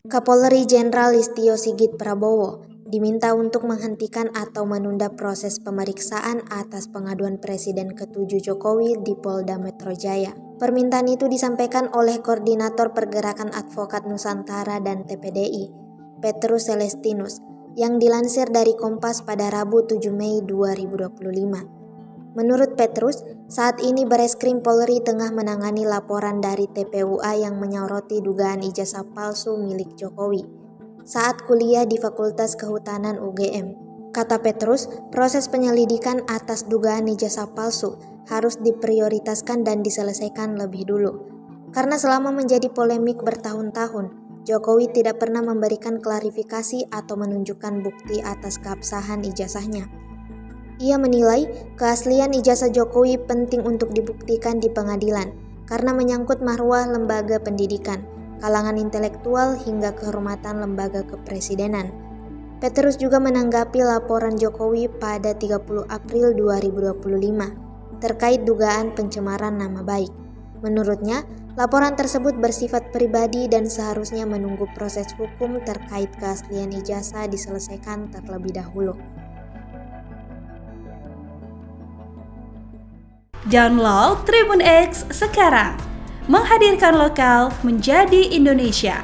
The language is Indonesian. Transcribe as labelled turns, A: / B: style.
A: Kapolri Jenderal Listio Sigit Prabowo diminta untuk menghentikan atau menunda proses pemeriksaan atas pengaduan Presiden ke-7 Jokowi di Polda Metro Jaya. Permintaan itu disampaikan oleh Koordinator Pergerakan Advokat Nusantara dan TPDI, Petrus Celestinus, yang dilansir dari Kompas pada Rabu 7 Mei 2025. Menurut Petrus, saat ini Bareskrim Polri tengah menangani laporan dari TPUA yang menyoroti dugaan ijazah palsu milik Jokowi saat kuliah di Fakultas Kehutanan UGM. Kata Petrus, proses penyelidikan atas dugaan ijazah palsu harus diprioritaskan dan diselesaikan lebih dulu. Karena selama menjadi polemik bertahun-tahun, Jokowi tidak pernah memberikan klarifikasi atau menunjukkan bukti atas keabsahan ijazahnya. Ia menilai keaslian ijazah Jokowi penting untuk dibuktikan di pengadilan karena menyangkut marwah lembaga pendidikan, kalangan intelektual hingga kehormatan lembaga kepresidenan. Petrus juga menanggapi laporan Jokowi pada 30 April 2025 terkait dugaan pencemaran nama baik. Menurutnya, laporan tersebut bersifat pribadi dan seharusnya menunggu proses hukum terkait keaslian ijazah diselesaikan terlebih dahulu.
B: Download Tribun X sekarang, menghadirkan lokal menjadi Indonesia.